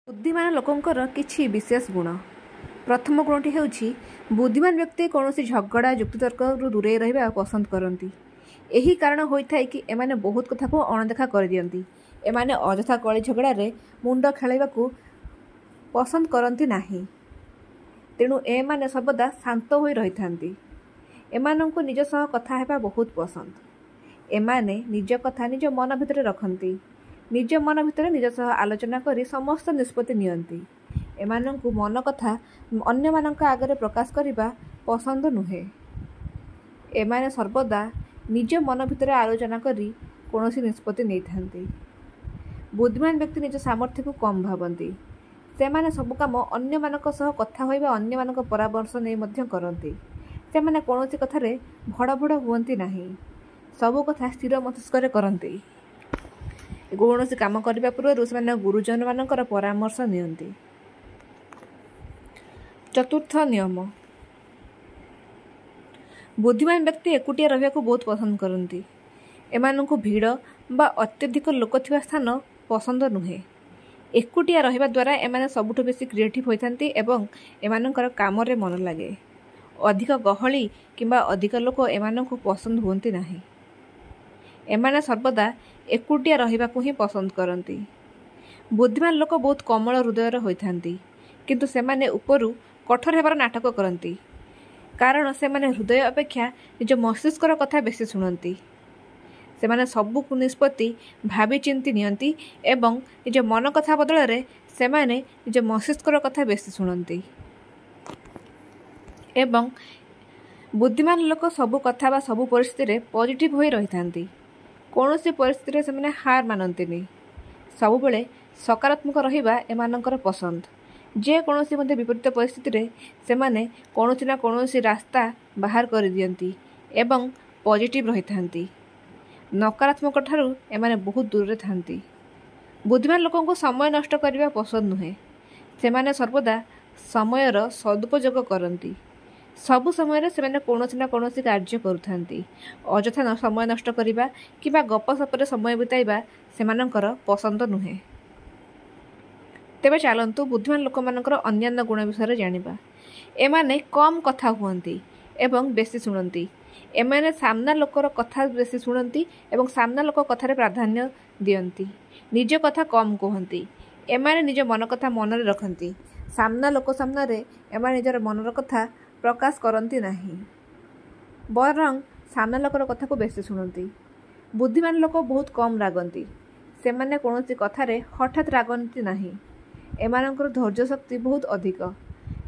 बुद्धिमान लोकंकर किछि विशेष गुण। प्रथम गुणटी हेउछि बुद्धिमान व्यक्ति कौनसी झगड़ा युक्तितर्क दूरे रहिबा पसंद करती। यही कारण होइथाय कि एमाने बहुत कथा को अणदेखा कर दियंती। एमाने अଯଥା कଳି झगड़ारे मुंड खेलाइबाकू पसंद करती नाही। तेणु एमाने सर्वदा शांत होई रहिथांती। एमानंकु निज सह कथा हेबा बहुत पसंद। एमाने निज कथा निज मन भितर रखती। निज मन भितर निज सह आलोचना करी समस्त निष्पत्ति नियंती। एमानंकु मन कथा अन्य मानक आगरे प्रकाश करिबा पसंद नुहे। एमाने सर्वदा निज मन भितर आलोचना करी कौनसी निष्पत्ति नहीं थांती। बुद्धिमान व्यक्ति निज सामर्थ्य को कम भावती। सेमाने सब काम अन्य मानक सह कथा होइबा अन्य मानक परामर्श नै मध्य करती। सेमाने कौनसी कथारे भड़ भड़ हुअंती नाही। सब कथा स्थिर मस्तिष्क करती। कौनसी काम करने पूर्व से गुरुजन मानकर परामर्श नियंती। चतुर्थ नियम, बुद्धिमान व्यक्ति एकुटिया रहिबा को बहुत पसंद करती। एमानंकु भीड़ बा अत्यधिक लोक थिबा स्थान पसंद नुहे। एकुटिया रहिबा द्वारा एमाने सबुठु बेसी क्रिएटिव होइथांती एवं एमानंकर काम रे मन लागे। अधिक गहली किंबा अधिक लोक एमानंकु पसंद हुअंती नाही। एमाने सर्वदा एकुटिया रहिबाकू ही पसंद करती। बुद्धिमान लोक बहुत कोमल हृदयर होइथांती, किंतु सेमाने उपरु कठोर हेबार नाटक करती। कारण सेमाने हृदय अपेक्षा निज मस्तिष्कर कथा बेसी शुणती। सेमाने सबु निष्पत्ति भावी चिंती नियंती एवं निज मन कथा बदल रे सेमाने निज मस्तिष्कर कथा बेसी शुणती। एवं बुद्धिमान लोक सबु कथा बा सबु परिस्थिति रे पॉजिटिव होई रहिथांती। कौनसी परिस्थिति से हार मानती। सब बेले सकारात्मक रहिबा एमानंकर पसंद। जे कौनसी मध्य विपरीत परिस्थिति रे सेमाने कौनसी ना कौनसी रास्ता बाहर कर दियंती एवं पॉजिटिव रहिथांती। नकारात्मक ठारू एमाने बहुत दूर थांती। बुद्धिमान लोकों को समय नष्ट करने पसंद नुहे। सेमाने सर्वदा समयर सदुपयोग करती। सबु समय से कौनसी ना कौनसी कार्य करुथांती। अଯଥା समय नष्ट करिबा किबा गपसपरे समय बिताइबा सेमानंकर पसंद नुहे। तेबे चलंतु बुद्धिमान लोक मानकर अन्यान्य गुण विषय जानिबा। एमाने कम कथा हुअंती एवं बेसी शुणती। एमाने सामना लोकर कथा बेसी शुणती एवं सामना लोक कथारे प्राधान्य दियंती। निज कथा कम कहती। एमाने निज मन कथा मन रे रखती। सामना लोक सामना रे एमाने निजर मनर कथा प्रकाश करती नहीं, बरं सामना लोकर कथा को बेसी शुणती। बुद्धिमान लोक बहुत कम रागंती। सेमाने कौनसी कथारे हठात रागंती नहीं। एमानंकर धैर्य शक्ति बहुत अधिक।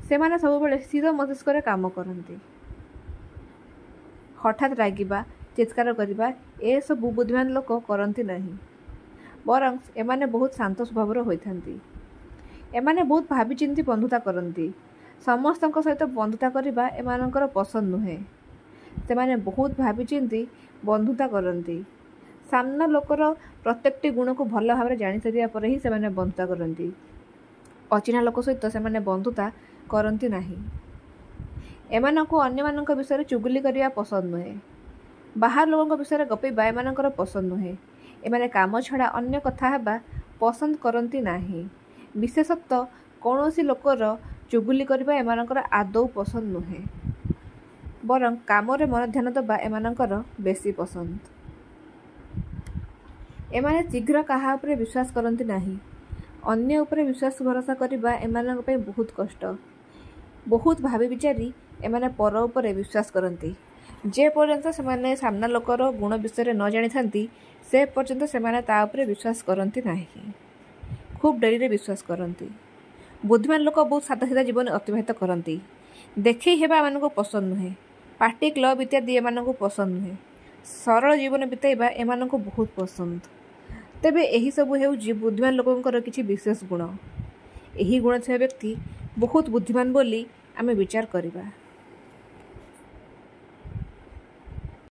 सेमाने सब बेले स्थिर मस्तिष्क रे काम करती। हठात रागिबा चित्कार करिबा ए सब बुद्धिमान लोक करती नहीं, बरं एमाने बहुत शांत स्वभाव होइथांती। एमाने बहुत भावी चिंती बंधुता करती। समस्त सहित बंधुता करने एमानंकर पसंद नुहे। सेमाने बहुत भावी चिंती बंधुता करती। सामना लोकर प्रत्येकटी गुण को भल भाव जानी सारिया पर ही सेमाने बंधुता करती। अचिन्हा लोक सहित सेमाने बंधुता करती नहीं। एमानंकु अन्य मानक विषय चुगली करने पसंद नुहे। बाहर लोकों विषय गपीबा एमानंकर पसंद नुहे। एमाने काम छड़ा अन्य कथा हेबा पसंद करती नहीं। विशेषतः कौनसी लोकर चुगली करबा एमानंकर आदौ पसंद नुहे, बरं काम रे मन ध्यान दबा एमानंकर बेसी पसंद। एमाने शीघ्र कहा उपरे विश्वास करती नहीं। अन्य उपरे विश्वास भरोसा करबा एमानंक पे बहुत कष्ट। बहुत भावी विचारी एमाने पर उपरे विश्वास करती। जे पर्यंत सेमाने सामना लोकर गुण विषय न जानी थांती से पर्यंत सेमाने ता उपरे विश्वास करती नहीं। खूब डेरी रे विश्वास करती। बुद्धिमान लोक बहुत सादा सीधा जीवन अतिबाहित करती। देखी हेबा एमानंकु पसंद नुहे। पार्टी क्लब इत्यादि एमानंकु पसंद नुहे। सरल जीवन बिताइबा एमानंकु बहुत पसंद। तेबे एही सबु हेउछि बुद्धिमान लोकंकर किछि विशेष गुण। एही गुण थिबा व्यक्ति बहुत बुद्धिमान बोली आमे विचार करिबा।